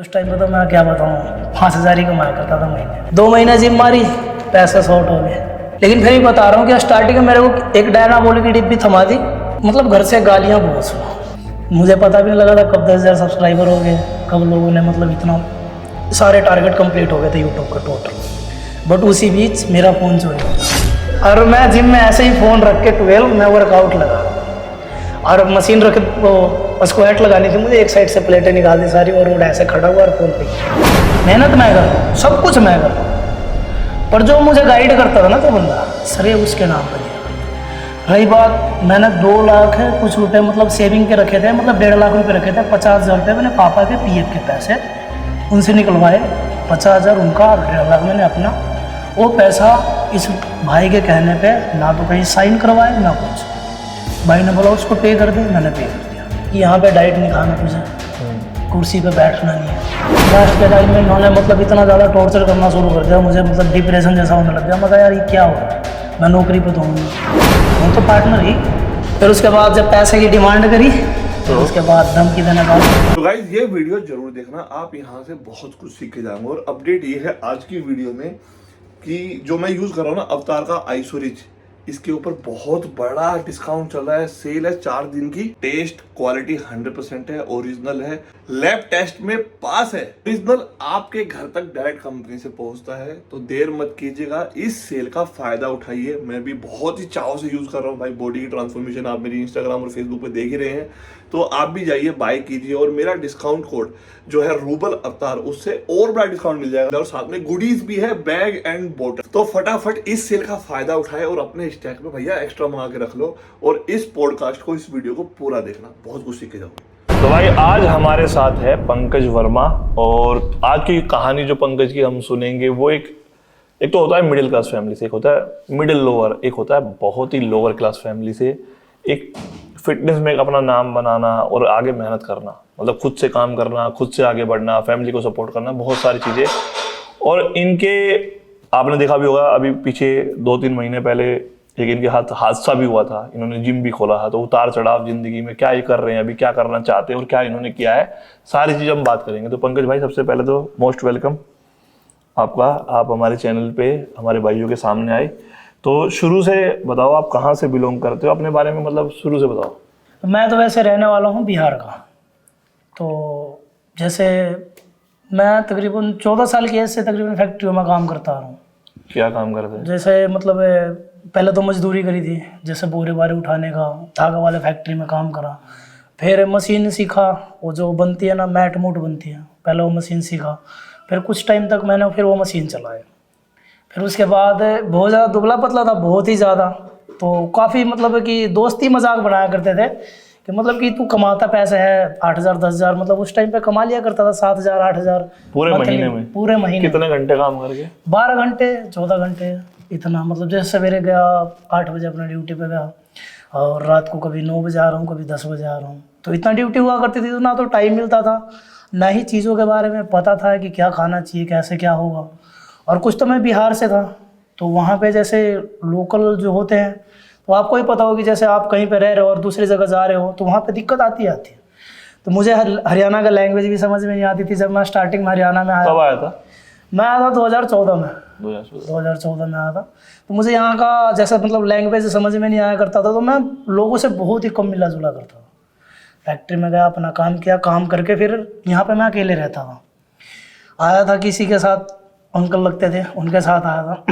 उस टाइम पे तो मैं क्या बताऊँ 5,000 ही कमाया करता था महीने। 2 महीने जिम मारी, पैसा शॉर्ट हो गया। लेकिन फिर भी बता रहा हूँ कि स्टार्टिंग में मेरे को एक डायनाबोलिक की डिब्बी थमा दी, मतलब घर से गालियाँ बहुत सुना। मुझे पता भी नहीं लगा था कब 10,000 सब्सक्राइबर हो गए, कब लोगों ने मतलब इतना सारे टारगेट कंप्लीट हो गए थे यूट्यूब का टोटल। बट उसी बीच मेरा फ़ोन चोरी हो गया और मैं जिम में ऐसे ही फ़ोन रख के 12 मैं वर्कआउट लगा और मशीन रख वो स्क्वाट लगानी थी मुझे, एक साइड से प्लेटें निकाल दी सारी और रोड ऐसे खड़ा हुआ और फ़ोन पे मेहनत मैं कर रहा हूँ, सब कुछ मैं कर रहा हूँ, पर जो मुझे गाइड करता था ना तो बंदा सरे उसके नाम पर दिया। रही बात, मैंने 2 लाख कुछ रुपए मतलब सेविंग के रखे थे, मतलब 1.5 लाख रुपए रखे थे। 50,000 रुपये मैंने पापा के पीएफ के पैसे उनसे निकलवाए, 50,000 उनका और 1.5 लाख मैंने अपना। वो पैसा इस भाई के कहने पे ना तो कहीं साइन करवाए ना कुछ, भाई ने बोला उसको पे कर दे, मैंने पे कर दिया कि यहाँ पे डाइट नहीं खाना तुझे, कुर्सी पे बैठना नहीं है। लास्ट के टाइम में इन्होंने मतलब इतना ज़्यादा टॉर्चर करना शुरू कर दिया मुझे, मतलब डिप्रेशन जैसा होने लग गया। मैं कहा यार ये क्या हो रहा है, मैं नौकरी पे तो हूँ तो पार्टनर ही। फिर उसके बाद जब पैसे की डिमांड करी तो उसके बाद धमकी देने का। तो गाइस ये वीडियो जरूर देखना, आप यहाँ से बहुत कुछ सीख के जाएंगे। और अपडेट ये है आज की वीडियो में कि जो मैं यूज कर रहा हूँ ना अवतार का आइसोरिच, इसके ऊपर बहुत बड़ा डिस्काउंट चल रहा है। सेल है 4 दिन की। टेस्ट क्वालिटी 100% है, ओरिजिनल है, लैब टेस्ट में पास है, ओरिजिनल आपके घर तक डायरेक्ट कंपनी से पहुंचता है। तो देर मत कीजिएगा, इस सेल का फायदा उठाइए। मैं भी बहुत ही चाव से यूज कर रहा हूँ भाई। बॉडी की ट्रांसफॉर्मेशन आप मेरी इंस्टाग्राम और फेसबुक पे देख ही रहे हैं, तो आप भी जाइए बाय कीजिए। और मेरा डिस्काउंट कोड जो है रूबल अवतार, उससे और बड़ा डिस्काउंट मिल जाएगा और साथ में गुडीज भी है, बैग एंड बोतल। तो फटाफट इस सेल का फायदा उठाए और अपने स्टैक में भैया एक्स्ट्रा मंगा के रख लो। और इस पॉडकास्ट को, इस वीडियो को पूरा देखना, बहुत कुछ सीख के जाओगे। तो भाई आज हमारे साथ है पंकज वर्मा, और आज की कहानी जो पंकज की हम सुनेंगे वो एक तो होता है मिडिल क्लास फैमिली से, एक होता है मिडिल लोअर, एक होता है बहुत ही लोअर क्लास फैमिली से। एक फिटनेस में एक अपना नाम बनाना और आगे मेहनत करना, मतलब खुद से काम करना, खुद से आगे बढ़ना, फैमिली को सपोर्ट करना, बहुत सारी चीज़ें। और इनके आपने देखा भी होगा अभी पीछे 2-3 महीने पहले एक इनके हाथ हादसा भी हुआ था। इन्होंने जिम भी खोला था। तो उतार चढ़ाव जिंदगी में क्या ये कर रहे हैं, अभी क्या करना चाहते हैं और क्या इन्होंने किया है, सारी चीज़ हम बात करेंगे। तो पंकज भाई सबसे पहले तो मोस्ट वेलकम आपका, आप हमारे चैनल पे हमारे भाइयों के सामने आए। तो शुरू से बताओ आप कहाँ से बिलोंग करते हो, अपने बारे में मतलब शुरू से बताओ। मैं तो वैसे रहने वाला हूँ बिहार का। तो जैसे मैं तकरीबन 14 साल की एज से तकरीबन फैक्ट्रियों में काम करता रहा हूँ। क्या काम करते हैं? जैसे मतलब पहले तो मजदूरी करी थी, जैसे बोरे बारे उठाने का, धागा वाले फैक्ट्री में काम करा। फिर मशीन सीखा, वो जो बनती है ना मैट मूट बनती है, पहले वो मशीन सीखा। फिर कुछ टाइम तक मैंने फिर वो मशीन चलाया। फिर उसके बाद बहुत ज़्यादा दुबला पतला था, बहुत ही ज़्यादा। तो काफ़ी मतलब कि दोस्ती मजाक बनाया करते थे कि मतलब कि तू कमाता पैसे है 8,000 10,000, मतलब उस टाइम पे कमा लिया करता था 7,000 8,000 पूरे महीने में? पूरे महीने। कितने घंटे काम करके? 12 घंटे 14 घंटे इतना। मतलब जैसे सवेरे गया 8 बजे अपना ड्यूटी पे गया और रात को कभी 9 बजे आ रहा हूँ, कभी 10 बजे आ रहा हूँ। तो इतना ड्यूटी हुआ करती थी, तो ना तो टाइम मिलता था, ना ही चीज़ों के बारे में पता था कि क्या खाना चाहिए, कैसे क्या होगा। और कुछ तो मैं बिहार से था, तो वहाँ पे जैसे लोकल जो होते हैं, तो आपको ही पता हो कि जैसे आप कहीं पे रह रहे हो और दूसरी जगह जा रहे हो तो वहाँ पे दिक्कत आती है। तो मुझे हरियाणा का लैंग्वेज भी समझ में नहीं आती थी। जब मैं स्टार्टिंग में हरियाणा में आया, कब आया था? मैं आया था 2014 में। 2014 में आया था। तो मुझे यहाँ का जैसे मतलब लैंग्वेज समझ में नहीं आया करता था, तो मैं लोगों से बहुत ही कम मिला जुला करता था। फैक्ट्री में गया, अपना काम किया, काम करके फिर यहाँ पे मैं अकेले रहता था। आया था किसी के साथ, अंकल लगते थे, उनके साथ आया था।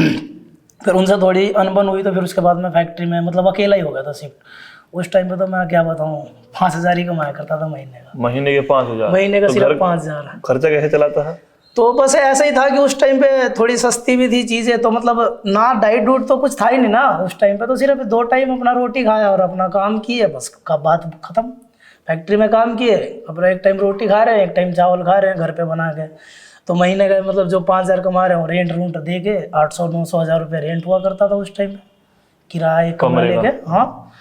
फिर उनसे थोड़ी अनबन हुई, तो फिर उसके बाद मैं फैक्ट्री में मतलब अकेला ही हो गया था शिफ्ट। उस टाइम पे तो मैं क्या बताऊँ 5,000 ही कमाया करता था महीने का। महीने के 5,000? महीने का तो सिर्फ 5,000। खर्चा कैसे चलाता है? तो बस ऐसा ही था कि उस टाइम पे थोड़ी सस्ती भी थी चीज़ें, तो मतलब ना डाइट डूट तो कुछ था ही नहीं ना उस टाइम पे। तो सिर्फ 2 टाइम अपना रोटी खाया और अपना काम किए, बस का बात खत्म। फैक्ट्री में काम किए, अपना एक टाइम रोटी खा रहे हैं, एक टाइम चावल खा रहे हैं घर पे बना के। तो महीने का मतलब जो 5,000 कमा रहे हो, रेंट रूंट दे के 800-900 हज़ार रुपये रेंट हुआ करता था उस टाइम में, किराया कमरा लेके। हाँ,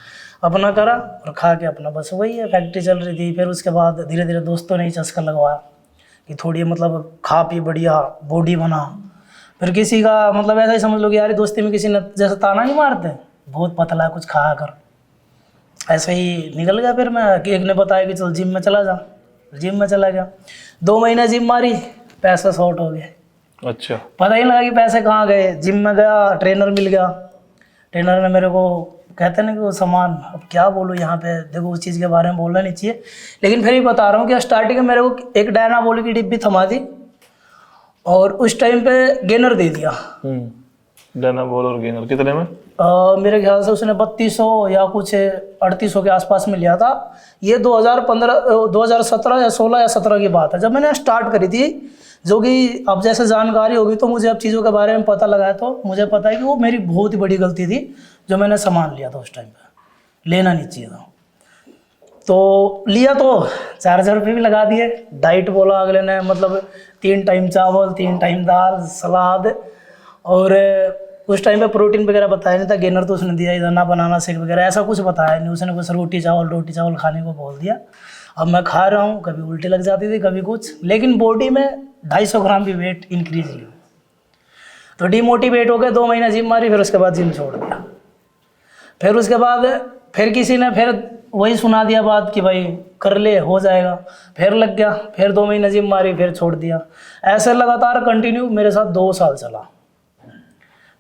अपना करा और खा के अपना, बस वही है, फैक्ट्री चल रही थी। फिर उसके बाद धीरे धीरे दोस्तों ने ही चस्का लगवाया कि थोड़ी मतलब खा पी बढ़िया बॉडी बना। फिर किसी का मतलब ऐसा ही समझ लो कि यार दोस्ती में किसी ने जैसे ताना नहीं मारते, बहुत पतला है कुछ खा कर, ऐसे ही निकल गया। फिर मैं एक ने बताया कि चल जिम में चला जा, जिम में चला गया, 2 महीने जिम मारी, पैसा शॉर्ट हो गया। अच्छा। पता ही नहीं लगा कि पैसे कहाँ गए। जिम में गया, ट्रेनर मिल गया, ट्रेनर ने मेरे को कहते हैं ना कि वो सामान, अब क्या बोलूँ यहाँ पे, देखो उस चीज़ के बारे में बोलना नहीं चाहिए, लेकिन फिर भी बता रहा हूँ कि स्टार्टिंग में मेरे को एक डायनाबोलिक की डिब्बी थमा दी और उस टाइम पे गेनर दे दिया। डायनाबोल और गेनर कितने में? मेरे ख्याल से उसने 3200 या कुछ 3800 के आसपास में लिया था। ये 2017 या 16 या 17 की बात है जब मैंने स्टार्ट करी थी, जो कि अब जैसे जानकारी होगी तो मुझे अब चीज़ों के बारे में पता लगा है, तो मुझे पता है कि वो मेरी बहुत ही बड़ी गलती थी जो मैंने सामान लिया था उस टाइम पे, लेना नहीं चाहिए था। तो लिया तो 4000 रुपये भी लगा दिए। डाइट बोला अगले ने, मतलब 3 टाइम चावल, 3 टाइम दाल, सलाद, और उस टाइम पे प्रोटीन वगैरह बताया नहीं था। गेनर तो उसने दिया, इधर ना बनाना शेक वगैरह ऐसा कुछ बताया नहीं उसने, बस रोटी चावल खाने को बोल दिया। अब मैं खा रहा हूँ, कभी उल्टी लग जाती थी, कभी कुछ, लेकिन बॉडी में 250 ग्राम भी वेट इंक्रीज हुई। तो डिमोटिवेट हो गए, 2 महीने जिम मारी, फिर उसके बाद जिम छोड़ दिया। फिर उसके बाद फिर किसी ने फिर वही सुना दिया बात कि भाई कर ले, हो जाएगा, फिर लग गया, फिर 2 महीने जिम मारी, फिर छोड़ दिया। ऐसे लगातार कंटिन्यू मेरे साथ 2 साल चला।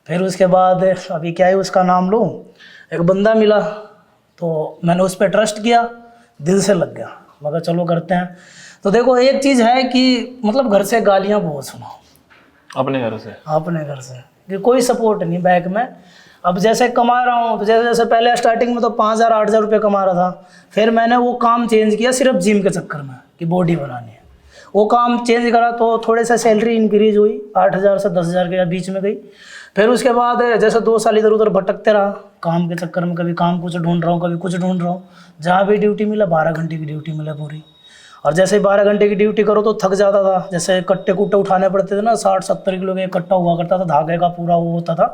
फिर उसके बाद अभी क्या है उसका नाम लूँ, एक बंदा मिला, तो मैंने उस पर ट्रस्ट किया, दिल से लग गया, मगर चलो करते हैं। तो देखो एक चीज़ है कि मतलब घर से गालियाँ बहुत सुना, अपने घर से कि कोई सपोर्ट नहीं बैक में। अब जैसे कमा रहा हूँ तो जैसे पहले स्टार्टिंग में तो 5000 8000 रुपये कमा रहा था, फिर मैंने वो काम चेंज किया सिर्फ जिम के चक्कर में कि बॉडी बनानी है। वो काम चेंज करा तो थोड़े से सैलरी इंक्रीज हुई, 8000 से 10000 के बीच में गई। फिर उसके बाद जैसे 2 साल इधर उधर भटकते रहा काम के चक्कर में, कभी काम कुछ ढूंढ रहा हूँ, कभी कुछ ढूंढ रहा हूँ। जहाँ भी ड्यूटी मिला 12 घंटे की ड्यूटी मिला पूरी, और जैसे ही 12 घंटे की ड्यूटी करो तो थक जाता था। जैसे कट्टे कुट्टे उठाने पड़ते थे ना, 60-70 किलो का एक कट्टा हुआ करता था, धागे का पूरा वो होता था,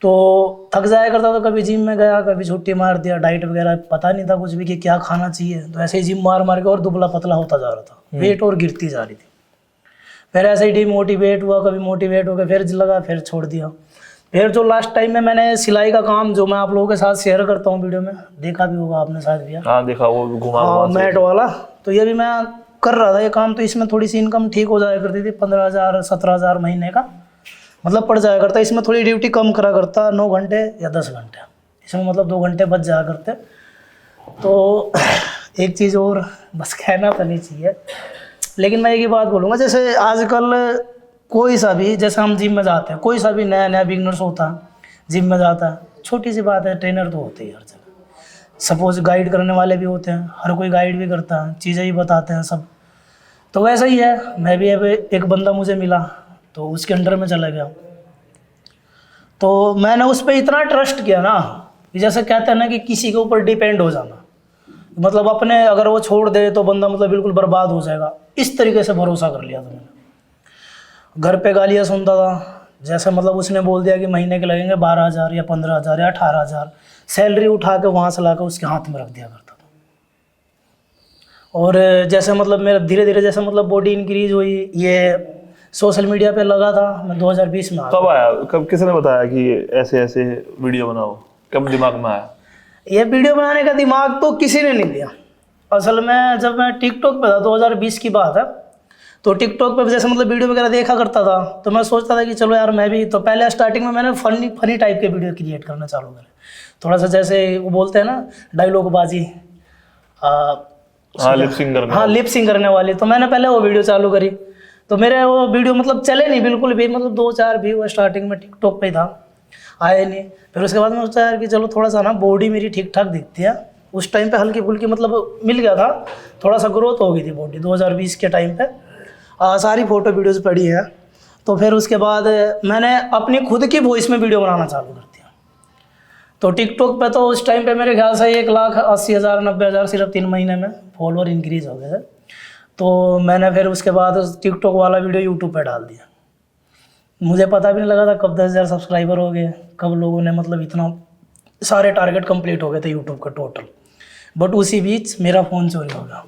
तो थक जाया करता था। कभी जिम में गया, कभी छुट्टी मार दिया, डाइट वगैरह पता नहीं था कुछ भी कि क्या खाना चाहिए, तो ऐसे ही जिम मार के और दुबला पतला होता जा रहा था, वेट और गिरती जा रही थी। फिर ऐसे ही डिमोटिवेट हुआ, कभी मोटिवेट हो गया, फिर लगा, फिर छोड़ दिया। फिर जो लास्ट टाइम में मैंने सिलाई का काम, जो मैं आप लोगों के साथ शेयर करता हूँ वीडियो में, देखा भी होगा आपने शायद भैया। हाँ देखा, वो घुमा मैट वाला, तो ये भी मैं कर रहा था ये काम। तो इसमें थोड़ी सी इनकम ठीक हो जाया करती थी, 15000 17000 महीने का मतलब पड़ जाया करता। इसमें थोड़ी ड्यूटी कम करा करता, 9 घंटे या 10 घंटे, इसमें मतलब 2 घंटे बच जाया करते। तो एक चीज़ और बस कहना तो नहीं चाहिए, लेकिन मैं एक ही बात बोलूँगा, जैसे आजकल कोई सा भी, जैसे हम जिम में जाते हैं, कोई सा भी नया बिगनर्स होता है, जिम में जाता है, छोटी सी बात है, ट्रेनर तो होते ही हर जगह। सपोज गाइड करने वाले भी होते हैं, हर कोई गाइड भी करता है, चीज़ें भी बताते हैं सब। तो वैसा ही है, मैं भी अब एक बंदा मुझे मिला तो उसके अंडर में चला गया। तो मैंने उस पर इतना ट्रस्ट किया ना, कि जैसे कहते हैं ना कि किसी के ऊपर डिपेंड हो जाना, मतलब अपने अगर वो छोड़ दे तो बंदा मतलब बिल्कुल बर्बाद हो जाएगा, इस तरीके से भरोसा कर लिया था मैंने। घर पे गालियाँ सुनता था, जैसे मतलब उसने बोल दिया कि महीने के लगेंगे 12000 या 15000 या 18000, सैलरी उठा के वहाँ से ला कर उसके हाथ में रख दिया करता था। और जैसे मतलब मेरा धीरे धीरे जैसे मतलब बॉडी इंक्रीज हुई, ये सोशल मीडिया पे लगा था, मैं 2020 में कब आया, कब किसने बताया कि ऐसे ऐसे वीडियो बनाओ, कब दिमाग में आया? ये वीडियो बनाने का दिमाग तो किसी ने नहीं दिया। असल में जब मैं टिकटॉक पे था, 2020 की बात है, तो टिकटॉक पे जैसे मतलब वीडियो वगैरह देखा करता था, तो मैं सोचता था कि चलो यार मैं भी, तो पहले स्टार्टिंग में मैंने फनी टाइप के वीडियो क्रिएट करना चालू करे, थोड़ा सा जैसे वो बोलते हैं ना डायलॉग बाजी, लिप सिंग करने वाली। तो मैंने पहले वो वीडियो चालू करी, तो मेरे वो वीडियो मतलब चले नहीं बिल्कुल भी, मतलब 2-4 व्यू स्टार्टिंग में टिकटॉक पे था, आए नहीं। फिर उसके बाद मैं सोचा यार कि चलो थोड़ा सा ना बॉडी मेरी ठीक ठाक दिखती है, उस टाइम पे हल्की फुल्की मतलब मिल गया था, थोड़ा सा ग्रोथ हो गई थी बॉडी 2020 के टाइम पे। सारी फ़ोटो वीडियोज़ पड़ी है। तो फिर उसके बाद मैंने अपनी खुद की वॉइस में वीडियो बनाना चालू कर दिया। तो टिकटॉक पे तो उस टाइम पे मेरे ख्याल से 1,80,000 90,000 सिर्फ 3 महीने में फॉलोअर इंक्रीज़ हो गए थे। तो मैंने फिर उसके बाद टिकटॉक वाला वीडियो यूट्यूब पे डाल दिया। मुझे पता भी नहीं लगा था कब 10,000 सब्सक्राइबर हो गए, कब लोगों ने मतलब इतना सारे टारगेट कंप्लीट हो गए थे यूट्यूब का टोटल। बट उसी बीच मेरा फ़ोन चोरी हो गया,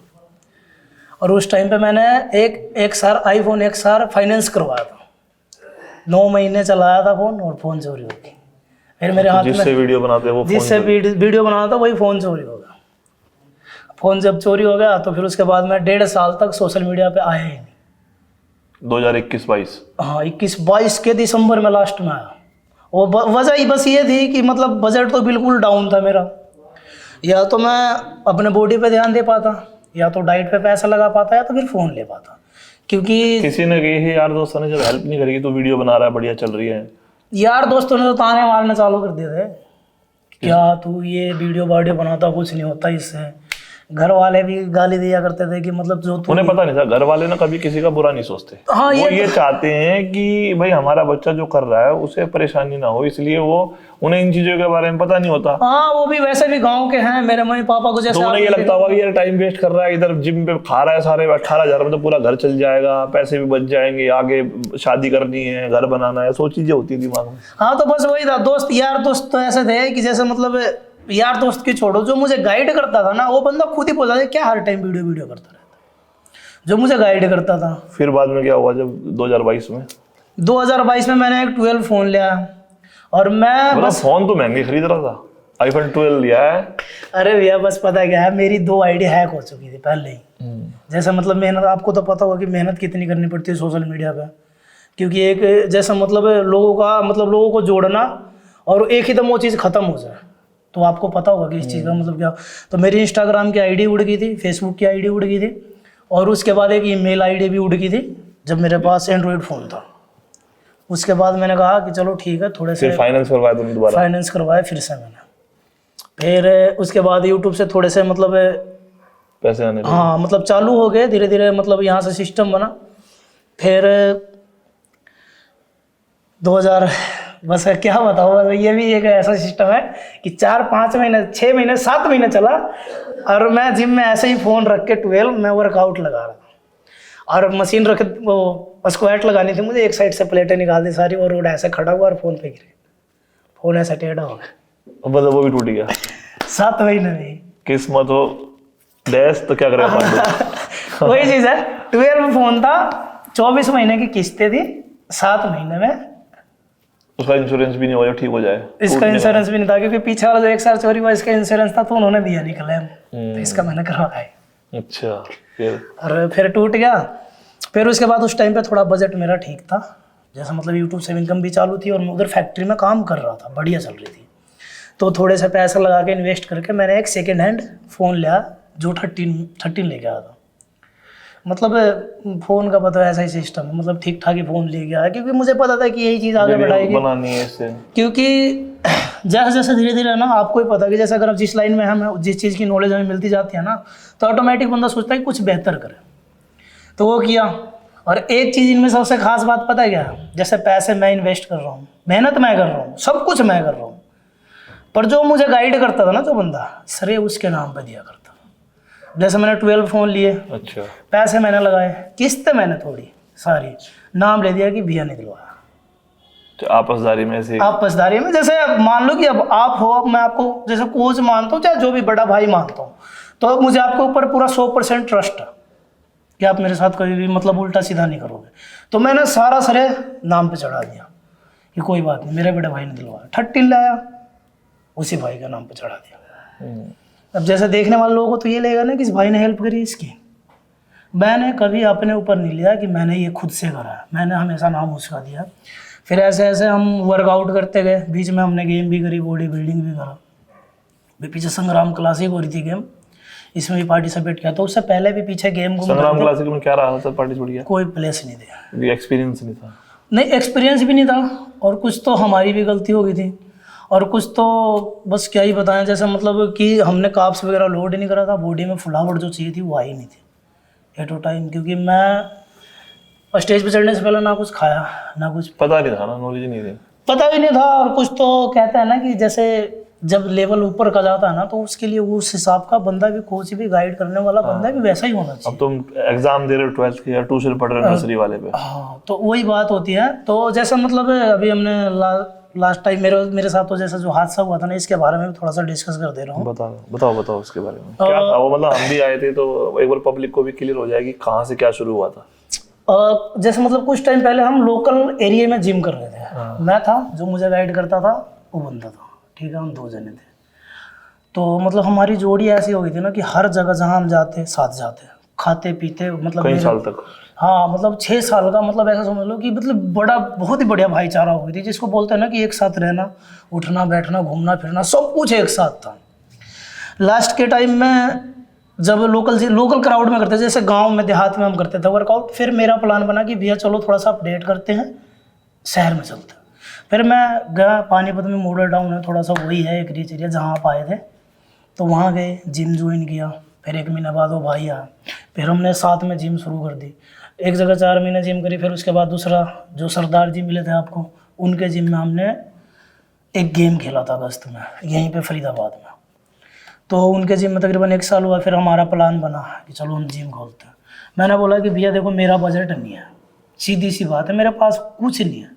और उस टाइम पे मैंने एक सार iPhone XR फाइनेंस करवाया था, 9 महीने चलाया था फ़ोन, और फ़ोन चोरी हो गई। फिर मेरे हाथ में जिससे वीडियो बनाते हैं वो, जिससे वीडियो बनाना था वही फ़ोन चोरी हो गया। फ़ोन जब चोरी हो गया तो फिर उसके बाद मैं 1.5 साल तक सोशल मीडिया पे आया ही नहीं। 2021-22? हाँ, 21-22 के दिसंबर में लास्ट में आया। वो वजह ही बस ये थी कि मतलब बजट तो बिल्कुल डाउन था मेरा। या तो मैं अपने बॉडी पे ध्यान दे पाता, या तो डाइट पे पैसा लगा पाता, या तो फिर फ़ोन ले पाता। क्योंकि किसी ने कही है यार दोस्तों ने जब हेल्प नहीं करेगी तो वीडियो बना रहा है, बढ़िया चल रही है। यार दोस्तों ने तो ताने मारने चालू कर दिए थे, क्या तू ये वीडियो बनाता, कुछ नहीं होता इससे। घर वाले भी गाली दिया करते थे कि मतलब जो तू, उन्हें पता नहीं था, घर वाले ना कभी किसी का बुरा नहीं सोचते। हाँ, वो ये चाहते हैं कि भाई हमारा बच्चा जो कर रहा है उसे परेशानी ना हो, इसलिए वो उन्हें इन चीजों के बारे में पता नहीं होता। हाँ, वो भी वैसे भी गांव के हैं, मेरे मम्मी पापा को जैसे तो उन्हें ये लगता होगा कि यार टाइम वेस्ट कर रहा है, इधर जिम पे खा रहा है सारे 18,000 में तो पूरा घर चल जाएगा, पैसे भी बच जाएंगे, आगे शादी करनी है, घर बनाना है, सो चीजें होती है दिमाग में। हाँ, तो बस वही था। दोस्त, यार दोस्त तो ऐसे थे कि जैसे मतलब यार दोस्त की छोड़ो, जो मुझे गाइड करता था ना, वो बंदा खुद ही बोला था क्या हर टाइम वीडियो करता रहता, जो मुझे गाइड करता था। फिर बाद में क्या हुआ जब 2022 में? 2022 में मैंने एक 12 फोन लिया, और मैं बस फोन तो महंगे खरीद रहा था, iPhone 12 लिया है। अरे भैया बस पता क्या है, मेरी 2 आईडी हैक हो चुकी थी पहले ही। जैसे मतलब मेहनत, आपको तो पता होगा कि मेहनत कितनी करनी पड़ती है सोशल मीडिया पे, क्योंकि एक जैसा मतलब लोगों को जोड़ना और एक ही दम वो चीज़ खत्म हो जाए, तो आपको पता होगा कि इस चीज़ का मतलब क्या। तो मेरी इंस्टाग्राम की आईडी उड़ गई थी, फेसबुक की आईडी उड़ गई थी, और उसके बाद एक ईमेल आईडी भी उड़ गई थी जब मेरे पास एंड्रॉयड फ़ोन था। उसके बाद मैंने कहा कि चलो ठीक है, थोड़े से फाइनेंस करवाया तुमने दोबारा? फाइनेंस करवाया फिर से मैंने। फिर उसके बाद यूट्यूब से थोड़े से मतलब पैसे आने लगे। हाँ, मतलब चालू हो गए धीरे धीरे, मतलब यहाँ से सिस्टम बना। फिर 2000 बस क्या बताओ, ये भी एक ऐसा सिस्टम है कि 4-5 महीने 6 महीने 7 महीने चला, और मैं जिम में ऐसे ही फ़ोन रख के 12 मैं वर्कआउट लगा रहा था, और मशीन रख वो स्क्वाट लगानी थी मुझे, एक साइड से प्लेटें निकाल दी सारी, और रोड ऐसे खड़ा हुआ और फ़ोन पे गिरे, फ़ोन ऐसा टेढ़ा हो गया। मतलब वो भी टूट गया 7 महीने में। किस्मत हो डैश तो क्या करें। वही चीज़ है, 12 फ़ोन था, 24 महीने की किस्तें थी, 7 महीने में उसका इंश्योरेंस भी नहीं हुआ, ठीक हो जाए। इसका इंश्योरेंस भी नहीं था, क्योंकि पीछे वाला जो 1 साल चोरी हुआ इसका इंश्योरेंस था, तो उन्होंने दिया नहीं क्लेम, तो इसका मैंने करवाया। अच्छा, फिर? और फिर टूट गया। फिर उसके बाद उस टाइम पे थोड़ा बजट मेरा ठीक था, जैसा मतलब यूट्यूब से इनकम भी चालू थी, और मैं उधर फैक्ट्री में काम कर रहा था, बढ़िया चल रही थी। तो थोड़े से पैसा लगा के इन्वेस्ट करके मैंने एक सेकेंड हैंड फ़ोन लिया, जो 13 लेके आया था। मतलब फ़ोन का पता है, ऐसा ही सिस्टम है, मतलब ठीक ठाक ही फ़ोन ले गया, क्योंकि मुझे पता था कि यही चीज़ आगे बढ़ाएगी, बनानी है इससे। क्योंकि जैसे जैसे धीरे धीरे ना, आपको ही पता है कि जैसे अगर आप जिस लाइन में हम जिस चीज़ की नॉलेज हमें मिलती जाती है ना, तो ऑटोमेटिक बंदा सोचता है कि कुछ बेहतर करे, तो वो किया। और एक चीज़ इनमें सबसे खास बात पता है क्या है, जैसे पैसे मैं इन्वेस्ट कर रहा हूँ, मेहनत मैं कर रहा हूँ, सब कुछ मैं कर रहा हूँ, पर जो मुझे गाइड करता था ना जो बंदा, श्रेय उसके नाम पर दिया करता था। जैसे मैंने 12 फ़ोन लिए, अच्छा, पैसे मैंने लगाए, किस्त मैंने थोड़ी सारी, नाम ले दिया कि भैया ने दिलवाया। तो आपसदारी में से, आपसदारी में, जैसे मान लो कि अब आप हो, अब मैं आपको जैसे कोच मानता हूँ, चाहे जो भी बड़ा भाई मानता हूँ, तो मुझे आपके ऊपर पूरा 100% ट्रस्ट है कि आप मेरे साथ कभी भी मतलब उल्टा सीधा नहीं करोगे, तो मैंने सारा श्रेय नाम पे चढ़ा दिया कि कोई बात नहीं, मेरे बड़े भाई ने दिलवाया। 13 लाया, उसी भाई का नाम पे चढ़ा दिया। अब जैसे देखने वाले लोगों को तो ये लगेगा ना कि इस भाई ने हेल्प करी इसकी, मैंने कभी अपने ऊपर नहीं लिया कि मैंने ये खुद से करा है, मैंने हमेशा नाम उसका दिया। फिर ऐसे ऐसे हम वर्कआउट करते गए, बीच में हमने गेम भी करी, बॉडी बिल्डिंग भी करा। भी पीछे संग्राम क्लासिक हो रही थी गेम, इसमें भी पार्टिसिपेट किया, तो उससे पहले भी पीछे गेम संग्राम क्लासिक में क्या रहा था पार्टिसिपेट किया? कोई प्लेस नहीं दिया, एक्सपीरियंस नहीं था। नहीं, एक्सपीरियंस भी नहीं था, और कुछ तो हमारी भी गलती हो गई थी, और कुछ तो बस क्या ही बताएं, जैसे मतलब कि हमने काप्स वगैरह लोड ही नहीं करा था, बॉडी में फुलावट जो चाहिए थी वो आई नहीं थी एट ओ टाइम, क्योंकि मैं स्टेज पे चढ़ने से पहले ना कुछ खाया ना कुछ, पता नहीं था ना, नॉलेज नहीं थी, पता भी नहीं था। और कुछ तो कहते हैं ना कि जैसे जब लेवल ऊपर का जाता है ना, तो उसके लिए उस हिसाब का बंदा भी, कोच भी, गाइड करने वाला बंदा भी वैसा ही होना चाहिए। अब तुम एग्जाम दे रहे हो 12th के या ट्यूशन पढ़ रहे हो नर्सरी वाले पे, हाँ, तो वही बात होती है। तो जैसा मतलब अभी हमने लास्ट टाइम मेरे साथ तो जैसा जो हादसा हुआ था ना, इसके बारे में भी थोड़ा सा डिस्कस कर दे रहा हूँ। बताओ उसके बारे में क्या था वो, मतलब हम भी आए थे तो एक बार पब्लिक को भी क्लियर हो जाएगी कहाँ से क्या शुरू हुआ था। जैसे मतलब कुछ टाइम पहले हम लोकल एरिया में जिम कर रहे थे, मैं था, जो मुझे गाइड करता था वो बंदा था, ठीक है, हम 2 जने थे। तो मतलब हमारी जोड़ी ऐसी हो गई थी ना कि हर जगह जहाँ हम जाते साथ जाते, खाते पीते, मतलब कई साल तक। हाँ मतलब 6 साल का, मतलब ऐसा समझ लो कि मतलब बड़ा बहुत ही बढ़िया भाईचारा हो गई थी, जिसको बोलते हैं ना कि एक साथ रहना, उठना बैठना, घूमना फिरना, सब कुछ एक साथ था। लास्ट के टाइम में जब लोकल क्राउड में करते, जैसे गांव में देहात में हम करते थे वर्कआउट, फिर मेरा प्लान बना कि भैया चलो थोड़ा सा अपडेट करते हैं, शहर में चलते हैं। फिर मैं गया पानीपत में, मॉडल टाउन है थोड़ा सा, वही है एक रिच एरिया जहाँ आप आए थे, तो वहाँ गए, जिम ज्वाइन किया। फिर 1 महीने बाद वो भाई आया, फिर हमने साथ में जिम शुरू कर दी। एक जगह 4 महीने जिम करी, फिर उसके बाद दूसरा जो सरदार जी मिले थे आपको, उनके जिम में हमने एक गेम खेला था अगस्त में, यहीं पे फरीदाबाद में। तो उनके जिम में तकरीबन 1 साल हुआ, फिर हमारा प्लान बना कि चलो हम जिम खोलते हैं। मैंने बोला कि भैया देखो मेरा बजट नहीं है, सीधी सी बात है, मेरे पास कुछ नहीं है।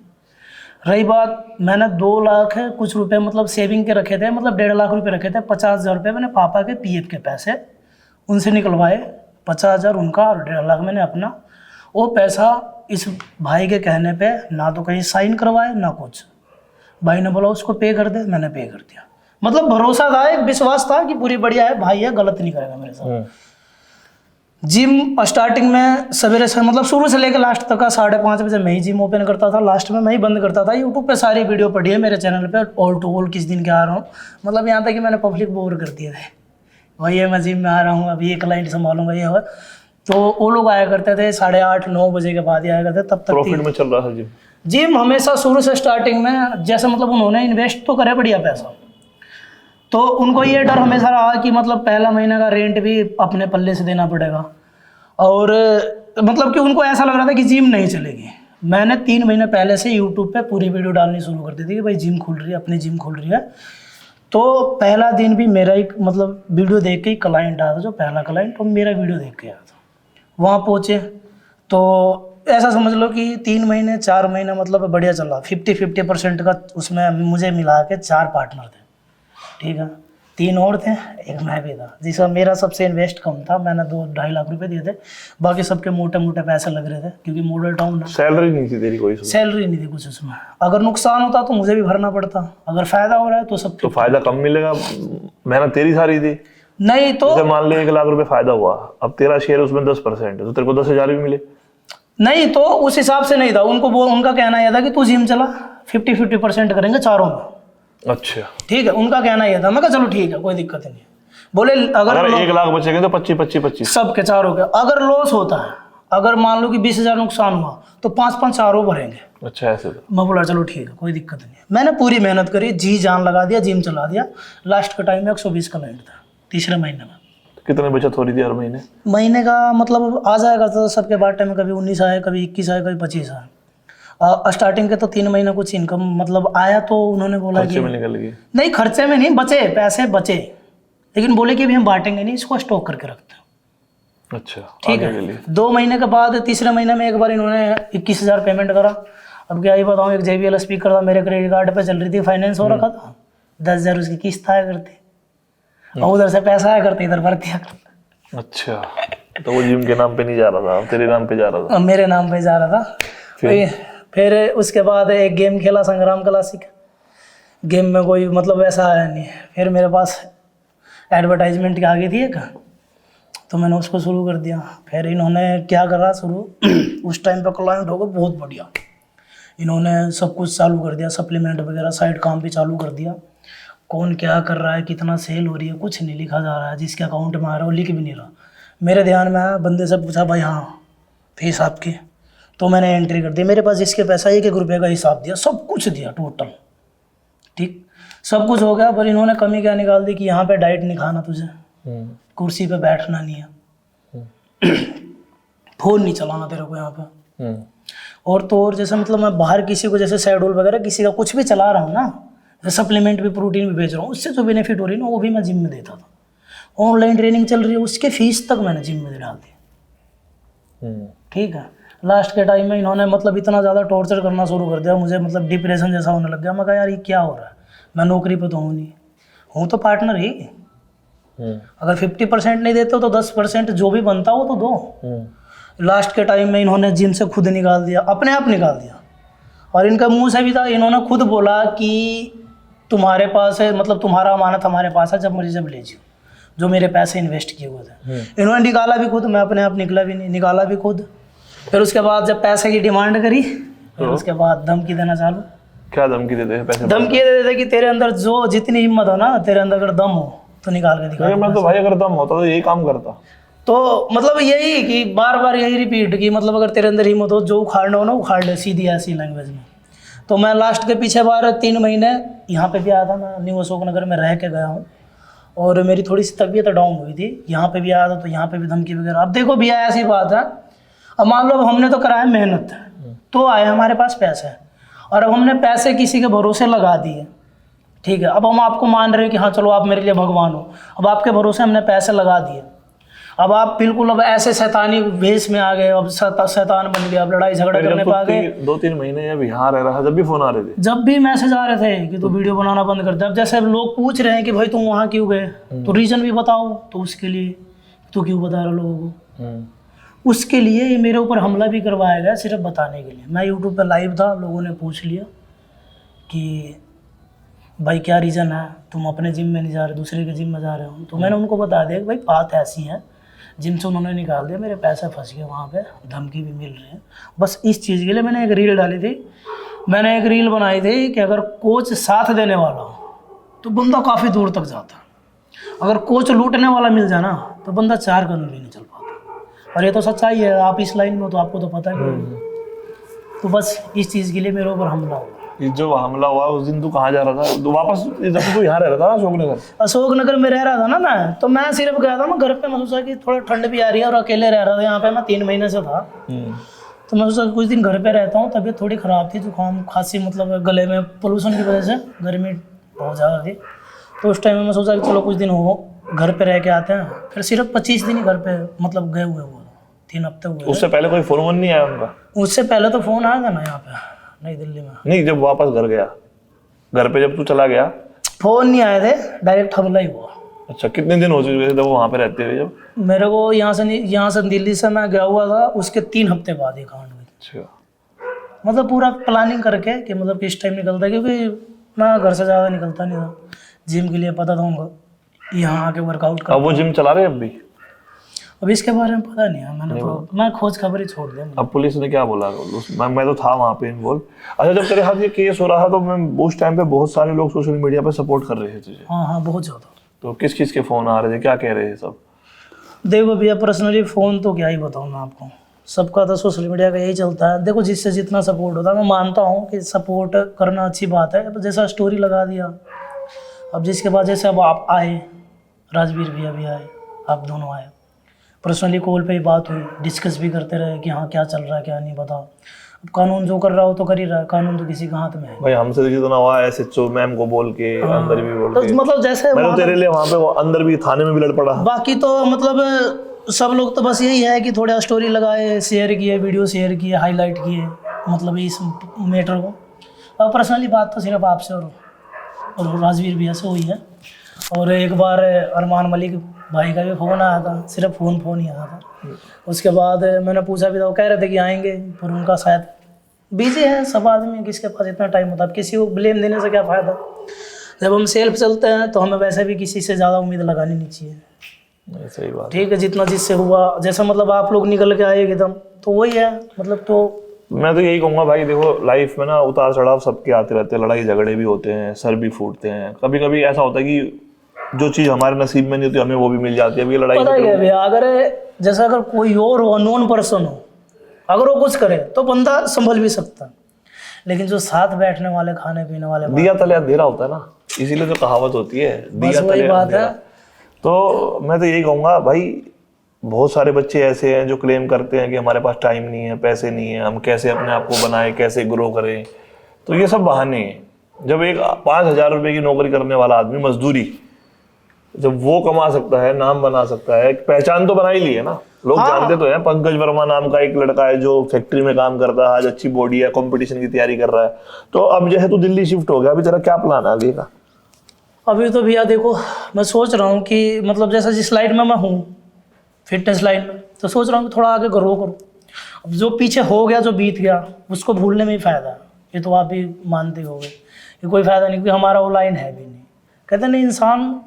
रही बात, मैंने 2 लाख कुछ रुपए मतलब सेविंग के रखे थे, मतलब 1.5 लाख रुपए रखे थे। 50,000 रुपये मैंने पापा के पीएफ के पैसे उनसे निकलवाए, 50,000 उनका और 1.5 लाख मैंने अपना। वो पैसा इस भाई के कहने पे ना तो कहीं साइन करवाए ना कुछ, भाई ने बोला उसको पे कर दे, मैंने पे कर दिया। मतलब भरोसा था, एक विश्वास था कि पूरी बढ़िया है, भाई है, गलत नहीं करेगा मेरे साथ। जिम स्टार्टिंग में सवेरे से मतलब शुरू से लेकर लास्ट तक का 5:30 बजे मैं ही जिम ओपन करता था, लास्ट में मैं ही बंद करता था। यूट्यूब पे सारी वीडियो पड़ी है मेरे चैनल पे, ऑल टू ऑल किस दिन के आ रहा हूँ, मतलब यहाँ तक कि मैंने पब्लिक बोर कर दिए थे, वही है मैं जिम में आ रहा हूँ, अभी ये क्लाइंट संभालूंगा, ये हो। तो वो लोग आया करते थे 8:30-9 बजे के बाद ही आया करते, तब तक प्रॉफिट में चल रहा था जिम हमेशा शुरू से स्टार्टिंग में। जैसे मतलब उन्होंने इन्वेस्ट तो करे बढ़िया पैसा, तो उनको ये डर हमेशा रहा कि मतलब पहला महीने का रेंट भी अपने पल्ले से देना पड़ेगा, और मतलब कि उनको ऐसा लग रहा था कि जिम नहीं चलेगी। मैंने 3 महीने पहले से यूट्यूब पे पूरी वीडियो डालनी शुरू कर दी थी कि भाई जिम खुल रही है, अपनी जिम खुल रही है। तो पहला दिन भी मेरा एक मतलब वीडियो देख के ही क्लाइंट आया था, जो पहला क्लाइंट, वो मेरा वीडियो देख के आया था। वहाँ पहुँचे तो ऐसा समझ लो कि 3 महीने 4 महीने मतलब बढ़िया चला, 50-50% का उसमें मुझे मिला के 4 पार्टनर थे, ठीक है, 3 और थे, एक मैं भी था, जिसका मेरा सबसे इन्वेस्ट कम था, मैंने 2-2.5 लाख रुपए दिए थे, बाकी सबके मोटे मोटे पैसे लग रहे थे, क्योंकि मॉडल टाउन है, सैलरी नहीं थी तेरी कोई? सैलरी नहीं थी कुछ उसमें। अगर नुकसान होता तो मुझे भी भरना पड़ता, अगर फायदा हो रहा है तो सब। तो फायदा कम मिलेगा, मेहनत तेरी सारी थी। नहीं तो जैसे मान ले 1 लाख रुपए फायदा हुआ, अब तेरा शेयर उसमें 10% है, तो तेरे को 10,000 भी मिले। नहीं तो उस हिसाब से नहीं था, उनको वो उनका कहना यह था कि तू जिम चला, 50-50% करेंगे चारों में। अच्छा, ठीक है, उनका कहना यह था। मैं कहा चलो ठीक है, कोई दिक्कत नहीं है। बोले अगर 1 लाख बचेंगे तो 25-25 सबके चारों के। अगर लॉस होता है, अगर मान लो कि 20,000 नुकसान हुआ तो 5-5 चारों भरेंगे। अच्छा, ऐसे था। मैं बोला चलो ठीक है, कोई दिक्कत नहीं है। मैंने पूरी मेहनत करी, जी जान लगा दिया, जिम चला दिया। लास्ट का टाइम में 120 का क्लाइंट था, तीसरे महीने में। कितने बचत हो रही थी हर महीने? महीने का मतलब आ जाया करता था सबके बाटे में, कभी 19 आए, कभी 21 आए, कभी 25 आए। स्टार्टिंग के तो 3 महीने कुछ इनकम मतलब आया, तो उन्होंने बोला खर्चे कि में निकल गई। नहीं, खर्चे में नहीं, बचे पैसे बचे, लेकिन बोले कि अभी हम बांटेंगे नहीं, इसको स्टॉक करके रखते हैं। अच्छा, ठीक है। 2 महीने के बाद तीसरे महीने में एक बार इन्होंने 21,000 पेमेंट करा। अब क्या ही बताऊँ, एक JBL स्पीकर था मेरे क्रेडिट कार्ड पे चल रही थी, फाइनेंस हो रखा था, 10,000 उसकी किस्त आया करती, और उधर से पैसा आया करते, इधर भर दिया। अच्छा, तो वो जिम के नाम पे नहीं जा रहा था, अब तेरे नाम पे जा रहा था? अब मेरे नाम पे जा रहा था। फिर उसके बाद एक गेम खेला, संग्राम क्लासिक। गेम में कोई मतलब वैसा आया नहीं। फिर मेरे पास एडवर्टाइजमेंट आ गई थी एक, तो मैंने उसको शुरू कर दिया। फिर इन्होंने क्या करा शुरू उस टाइम पे क्लाइंट होगा बहुत बढ़िया, इन्होंने सब कुछ चालू कर दिया, सप्लीमेंट वगैरह साइड काम भी चालू कर दिया। कौन क्या कर रहा है, कितना सेल हो रही है, कुछ नहीं लिखा जा रहा है, जिसके अकाउंट में आ रहा है वो लिख भी नहीं रहा। मेरे ध्यान में आया, बंदे से पूछा भाई हाँ फीस आपकी, तो मैंने एंट्री कर दी। मेरे पास जिसके पैसा 1-1 रुपये का हिसाब दिया, सब कुछ दिया टोटल, ठीक सब कुछ हो गया। पर इन्होंने कमी क्या निकाल दी कि यहाँ पे डाइट नहीं खाना तुझे, कुर्सी पे बैठना नहीं है, फोन नहीं चलाना तेरे को यहाँ पे, और तो और जैसे मतलब मैं बाहर किसी को जैसे शेड्यूल वगैरह किसी का कुछ भी चला रहा हूँ ना, जैसे सप्लीमेंट भी प्रोटीन भी बेच रहा हूँ, उससे जो बेनिफिट हो रही है ना वो भी मैं जिम में देता था। ऑनलाइन ट्रेनिंग चल रही है, उसके फीस तक मैंने जिम में डाल दी। ठीक है। लास्ट के टाइम में इन्होंने मतलब इतना ज़्यादा टॉर्चर करना शुरू कर दिया मुझे, मतलब डिप्रेशन जैसा होने लग गया। मैं कहा यार ये क्या हो रहा है, मैं नौकरी पे तो हूँ नहीं, हूँ तो पार्टनर ही, अगर 50% नहीं देते हो तो 10% जो भी बनता हो तो दो। लास्ट के टाइम में इन्होंने जिम से खुद निकाल दिया, अपने आप निकाल दिया। और इनका मुंह से भी था, इन्होंने खुद बोला कि तुम्हारे पास है, मतलब तुम्हारा अमानत हमारे पास है, जब मर्जी जब ले जियो, जो मेरे पैसे इन्वेस्ट किए हुए थे। इन्होंने निकाला भी खुद, मैं अपने आप निकला भी नहीं, निकाला भी खुद। फिर उसके बाद जब पैसे की डिमांड करी, फिर उसके बाद धमकी देना चालू। क्या धमकी देते हैं? पैसे धमकी ये देते कि तेरे अंदर जो जितनी हिम्मत हो ना, तेरे अंदर अगर दम हो तो निकाल के दिखा। मैं तो भाई अगर दम होता तो यही काम करता। तो मतलब यही कि बार बार यही रिपीट कि मतलब अगर तेरे अंदर हिम्मत हो, जो उखाड़ना हो ना उखाड़ ले, सीधी ऐसी लैंग्वेज में। तो मैं लास्ट के पीछे बार 3 महीने यहाँ पे भी आया था, मैं न्यू अशोक नगर में रह के गया हूँ, और मेरी थोड़ी सी तबीयत डाउन हुई थी, यहाँ पे भी आया था, तो यहाँ पे भी धमकी वगैरह। अब देखो भैया ऐसी बात है, अब मान लो अब हमने तो कराया मेहनत, तो आए हमारे पास पैसे, और अब हमने पैसे किसी के भरोसे लगा दिए, ठीक है। अब हम आपको मान रहे हैं कि हाँ चलो आप मेरे लिए भगवान हो, अब आपके भरोसे हमने पैसे लगा दिए, अब आप बिल्कुल अब ऐसे शैतानी भेष में आ गए, अब शैतान बन गए, अब लड़ाई झगड़ा करने पे आ गए। 2-3 महीने जब यहाँ रह रहा, जब भी फोन आ रहे थे, जब भी मैसेज आ रहे थे कि तू वीडियो बनाना बंद कर दे। अब जैसे लोग पूछ रहे हैं कि भाई तुम वहाँ क्यों गए, तो रीजन भी बताओ, तो उसके लिए तू क्यों बता रहा लोगों को, उसके लिए ये मेरे ऊपर हमला भी करवाया गया, सिर्फ बताने के लिए। मैं यूट्यूब पर लाइव था, लोगों ने पूछ लिया कि भाई क्या रीज़न है, तुम अपने जिम में नहीं जा रहे, दूसरे के जिम में जा रहे हो। तो मैंने उनको बता दिया कि भाई बात ऐसी है, जिम से उन्होंने निकाल दिया, मेरे पैसे फंस गए वहाँ पे, धमकी भी मिल रही है। बस इस चीज़ के लिए मैंने एक रील डाली थी, मैंने एक रील बनाई थी कि अगर कोच साथ देने वाला हो तो बंदा काफ़ी दूर तक जाता, अगर कोच लूटने वाला मिल जाए ना तो बंदा 4 कदम भी नहीं चल पाता। और ये तो सच्चाई है, आप इस लाइन में हो तो आपको तो पता है। तो बस इस चीज़ के लिए मेरे ऊपर हमला हुआ। जो हमला हुआ उस दिन तू कहाँ जा रहा था? तो वापस जब तू यहाँ रह रहा था ना अशोक नगर में रह रहा था ना मैं, तो मैं सिर्फ गया था मैं घर पे, मैं सोचा कि थोड़ा ठंड भी आ रही है और अकेले रह रहा था यहाँ पे, मैं 3 महीने से था। तो मैं सोचा कुछ दिन घर पे रहता हूँ, तबीयत थोड़ी ख़राब थी, जुकाम खांसी, मतलब गले में पोल्यूशन की वजह से गर्मी बहुत ज़्यादा थी। तो उस टाइम में मैं सोचा कि चलो कुछ दिन हो घर पे रह के आते हैं। फिर सिर्फ 25 दिन ही घर पे मतलब गए हुए, वो 3 हफ्ते हुए। उससे पहले कोई फोन नहीं आया उनका? उससे पहले तो फ़ोन आया था ना यहाँ पे नई दिल्ली में। नहीं, जब वापस घर गया, घर पे जब तू चला गया, फ़ोन नहीं आए थे, डायरेक्ट हमला ही हुआ। अच्छा, कितने दिन हो चुके थे जब वो वहाँ पे रहते हुए? जब मेरे को यहाँ से दिल्ली से मैं गया हुआ था, उसके 3 हफ्ते बाद ये कांड हुई। अच्छा, मतलब पूरा प्लानिंग करके कि मतलब किस टाइम निकलता है, क्योंकि मैं घर से ज़्यादा निकलता नहीं था, जिम के लिए पता था यहाँ आके वर्कआउट कर। अब वो जिम चला रहे अब भी? अब इसके बारे में पता नहीं है, मैं खोज खबर ही छोड़ दिया। अब पुलिस ने क्या बोला? मैं तो था वहाँ पे इन्वॉल्व। अच्छा, जब तेरे साथ ये केस हो रहा था तो मैं उस टाइम पे बहुत सारे लोग सोशल मीडिया पे सपोर्ट कर रहे थे तुझे। हाँ, बहुत ज़्यादा। तो किस किस के फ़ोन आ रहे थे, क्या कह रहे थे सब? देखो भैया, पर्सनली फ़ोन तो क्या ही बताऊँ मैं आपको, सबका तो सोशल मीडिया का यही चलता है। देखो जिससे जितना सपोर्ट होता है, मैं मानता हूँ कि सपोर्ट करना अच्छी बात है। अब जैसा स्टोरी लगा दिया, अब जिसके बाद जैसे अब आप आए, राजवीर भैया भी आए, आप दोनों आए, पर्सनली कॉल पे ही बात हुई, डिस्कस भी करते रहे कि हाँ क्या चल रहा है क्या नहीं, बताओ। अब कानून जो कर रहा हो तो कर ही रहा है, कानून तो किसी के हाथ में है। भाई हमसे तो जितना हुआ SHO मैम को बोल के, अंदर भी बोल तो के, मतलब जैसे मैं तो तेरे लिए वहाँ पे अंदर भी थाने में भी लड़ पड़ा। बाकी तो मतलब सब लोग तो बस यही है कि थोड़ा स्टोरी लगाए, शेयर किए, वीडियो शेयर किए, हाईलाइट किए, मतलब इस मैटर को। और पर्सनली बात तो सिर्फ आपसे और राजवीर भैया से हुई है। और एक बार अरमान मलिक भाई का भी फ़ोन आया था, सिर्फ फ़ोन ही आया था। उसके बाद मैंने पूछा भी था, वो कह रहे थे कि आएंगे, पर उनका शायद बिजी है, सब आदमी किसके पास इतना टाइम होता है। अब किसी को ब्लेम देने से क्या फ़ायदा, जब हम सेल्फ चलते हैं तो हमें वैसे भी किसी से ज़्यादा उम्मीद लगानी नहीं चाहिए। सही बात। ठीक है, जितना जिससे हुआ, जैसा मतलब आप लोग निकल के आए एकदम, तो वही है मतलब। तो मैं तो यही कहूँगा भाई, देखो लाइफ में ना उतार चढ़ाव सबके आते रहते हैं, लड़ाई झगड़े भी होते हैं, सर भी फूटते हैं, कभी कभी ऐसा होता है कि जो चीज़ हमारे नसीब में नहीं होती हमें वो भी मिल जाती है। अभी लड़ाई पता है भैया, अगर कोई और हो, अननोन पर्सन हो, अगर वो कुछ करे तो बंदा संभल भी सकता है, लेकिन जो साथ बैठने वाले, खाने पीने वाले, दिया तले अंधेरा होता है ना, इसीलिए तो कहावत होती है, दिया तले अंधेरा। तो मैं तो यही कहूँगा भाई, बहुत सारे बच्चे ऐसे हैं जो क्लेम करते हैं कि हमारे पास टाइम नहीं है, पैसे नहीं है, हम कैसे अपने आप को बनाएं, कैसे ग्रो करें। तो ये सब बहाने हैं। जब एक 5,000 रुपये की नौकरी करने वाला आदमी, मजदूरी, जब वो कमा सकता है, नाम बना सकता है, पहचान तो बना ही ली है ना, लोग जानते तो हैं। पंकज वर्मा नाम का एक लड़का है जो फैक्ट्री में काम करता है, आज अच्छी बॉडी है, कंपटीशन की तैयारी कर रहा है। तो अब जो है तू दिल्ली शिफ्ट हो गया, अभी तेरा क्या प्लान है आगे का? अभी तो भैया देखो, मैं सोच रहा हूँ कि मतलब जैसा जिस लाइन में मैं हूँ, फिटनेस लाइन में, तो सोच रहा हूँ कि थोड़ा आगे ग्रो करूँ। अब जो पीछे हो गया, जो बीत गया, उसको भूलने में ही फ़ायदा है। ये तो आप भी मानते होगे, ये कोई फायदा नहीं, क्योंकि हमारा वो लाइन है भी नहीं। कहते नहीं, इंसान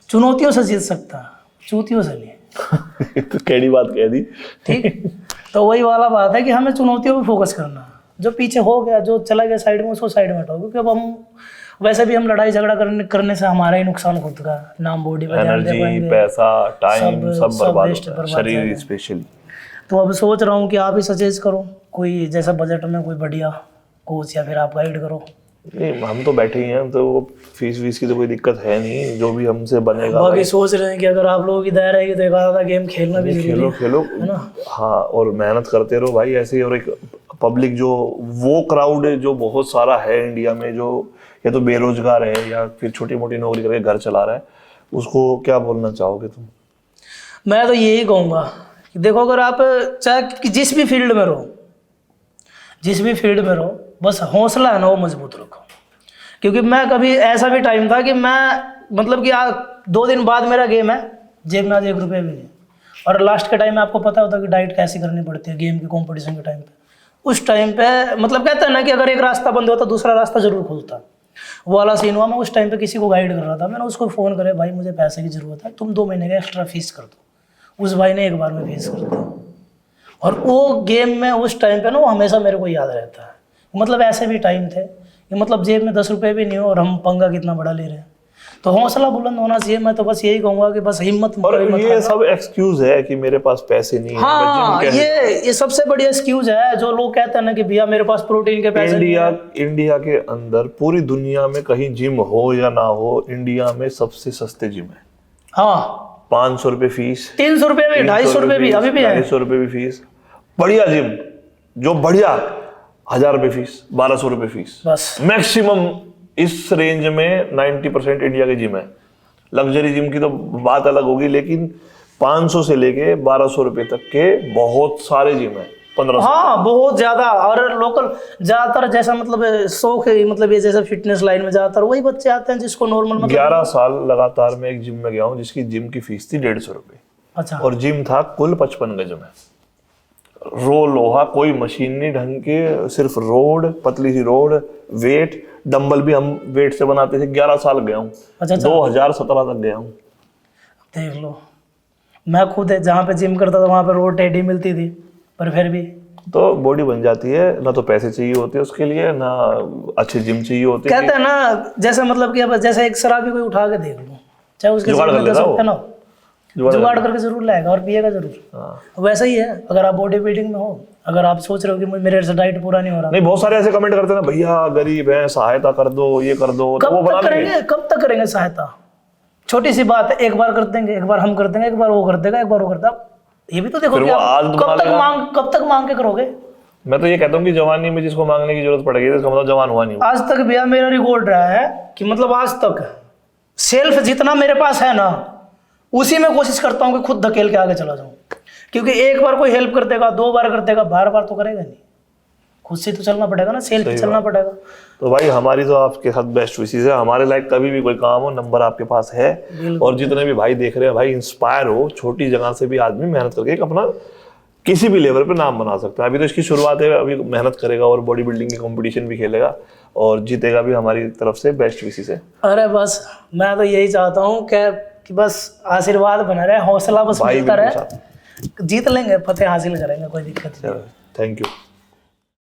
चुनौतियों से जीत सकता है, चूतियों से नहीं। तो कैडी बात कह दी। ठीक, तो वही वाला बात है कि हमें चुनौतियों पे फोकस करना है। जो पीछे हो गया, जो चला गया साइड में, उसको साइड में हटाओ, क्योंकि अब हम वैसे भी हम लड़ाई झगड़ा करने से हमारा ही नुकसान खुद का, नाम बॉडी पर ध्यान दे एनर्जी, पाएंगे, पैसा, टाइम सब बर्बाद waste, होता है, बर्बाद शरीर जाएगा। स्पेशली। तो अब सोच रहा हूँ कि आप ही सजेस्ट करो कोई, जैसा बजट में कोई बढ़िया कोच, या फिर आप गाइड करो। नहीं, हम तो बैठे ही हैं, तो फीस वीस की तो कोई दिक्कत है नहीं, जो भी हमसे बनेगा। बाकी सोच रहे हैं कि अगर आप लोगों की दया रहेगी तो एक आधा गेम खेलना भी जरूरी खेलो है, खेलो है ना। हाँ, और मेहनत करते रहो भाई ऐसे ही। और एक पब्लिक जो वो क्राउड है जो बहुत सारा है इंडिया में, जो या तो बेरोजगार है या फिर छोटी मोटी नौकरी करके घर चला रहा है, उसको क्या बोलना चाहोगे तुम? मैं तो यही कहूँगा कि देखो, अगर आप चाहे जिस भी फील्ड में रहो, जिस भी फील्ड में रहो, बस हौसला है ना वो मजबूत रखो। क्योंकि मैं कभी ऐसा भी टाइम था कि मैं मतलब कि 2 दिन बाद मेरा गेम है, जेब में आज 1 रुपये भी नहीं, और लास्ट के टाइम में आपको पता होता है कि डाइट कैसी करनी पड़ती है गेम के कंपटीशन के टाइम पे। उस टाइम पे मतलब कहते हैं ना कि अगर एक रास्ता बंद होता दूसरा रास्ता जरूर खुलता, वो वाला सीन हुआ। मैं उस टाइम पे किसी को गाइड कर रहा था, मैंने उसको फ़ोन करे, भाई मुझे पैसे की ज़रूरत है, तुम 2 महीने का एक्स्ट्रा फीस कर दो। उस भाई ने 1 बार में फीस कर दी, और वो गेम में उस टाइम पे ना वो हमेशा मेरे को याद रहता है। मतलब ऐसे भी टाइम थे कि मतलब जेब में 10 रुपये भी नहीं हो और हम पंगा कितना बड़ा ले रहे हैं। तो हौसला बुलंद होना चाहिए। मैं तो बस यही कहूँगा कि बस हिम्मत और मत ये हारना। सब एक्सक्यूज है कि मेरे पास पैसे नहीं है। हाँ, ये सबसे बड़ी एक्सक्यूज है। जो लोग कहते हैं ना कि भैया मेरे पास प्रोटीन के पैसे नहीं है। इंडिया के अंदर पूरी दुनिया में कहीं जिम हो या ना हो, इंडिया में सबसे सस्ते जिम है। हाँ, 500 रुपए फीस, 300 रुपये भी, 250 रुपये भी अभी भी है। 250 रुपए भी फीस। बढ़िया जिम जो बढ़िया 1000 रुपए फीस, 1200 रुपए फीस बस। मैक्सिमम। इस रेंज में 90% इंडिया के जिम है। लग्जरी जिम की तो बात अलग होगी, लेकिन 500 से लेके 1200 रुपए तक के बहुत सारे जिम है। 1500। हाँ, बहुत ज्यादा। और लोकल ज्यादातर जैसा मतलब शौक है, मतलब ये जैसा फिटनेस लाइन में ज्यादातर वही बच्चे आते हैं जिसको नॉर्मल मतलब 11 साल लगातार मैं एक जिम में गया हूँ जिसकी जिम की फीस थी 150 रुपए, अच्छा, और जिम था कुल 55 गज में। रो लोहा, कोई मशीन नहीं ढंग के, सिर्फ रोड, पतली सी रोड, वेट, डंबल भी हम वेट से बनाते थे। 11 साल गया हूँ। अच्छा। 2017 तक गया हूँ। देख लो, मैं खुद जहाँ पे जिम करता था वहाँ पे रोड टेढ़ी मिलती थी, पर फिर भी तो बॉडी बन जाती है ना। तो पैसे चाहिए होते हैं उसके लिए, ना अच्छे जिम चाहिए होते हैं। कहते हैं ना, जैसे मतलब कि अब जैसे एक शराबी कोई उठा के देख लो, चाहे उसके जुगाड़ जेब कर में 10 लेगा रुपये ना हो, जुगाड़ करके जरूर लाएगा और पिएगा जरूर। हाँ। वैसा ही है अगर आप बॉडी बिल्डिंग में हो, अगर आप सोच रहे हो कि मेरे से डाइट पूरा नहीं हो रहा, नहीं, बहुत सारे ऐसे कमेंट करते हैं ना, भैया गरीब है, सहायता कर दो, ये कर दो, तो वो कब बना तक लेंगे। करेंगे, कब तक करेंगे सहायता? छोटी सी बात है, एक बार कर देंगे, एक बार हम कर देंगे, एक बार वो कर देगा, एक बार वो करता। ये भी तो देखो फिर कि वो आप आदत बना लेगा। कब तक मांग के करोगे? मैं तो ये कहता हूँ कि जवानी में जिसको मांगने की जरूरत पड़ेगी तो इसका मतलब जवान हुआ नहीं। आज तक भैया मेरा रिकॉर्ड रहा है कि मतलब आज तक सेल्फ जितना मेरे पास है ना, उसी में कोशिश करता हूँ कि खुद धकेल के आगे चला जाऊँ। क्योंकि एक बार कोई हेल्प कर देगा, 2 बार कर देगा, बार बार तो करेगा नहीं। खुद से तो चलना पड़ेगा ना, सेल्फ ही चलना पड़ेगा। तो भाई हमारी तो आपके साथ बेस्ट विशेष है। हमारे लायक कभी भी कोई काम हो, नंबर आपके पास है। और जितने भी भाई देख रहे हैं, भाई इंस्पायर हो। छोटी जगह से भी आदमी मेहनत करके एक अपना किसी भी लेवल पे नाम बना सकता है। अभी तो इसकी शुरुआत है, अभी मेहनत करेगा और बॉडी बिल्डिंग की कंपटीशन भी खेलेगा और जीतेगा भी। हमारी तरफ से बेस्ट विशेष है। अरे बस मैं तो यही चाहता हूँ कि बस आशीर्वाद बना रहे, हौसला बस मिलता रहे, जीत लेंगे, फतेह हासिल करेंगे, कोई दिक्कत नहीं। Thank you.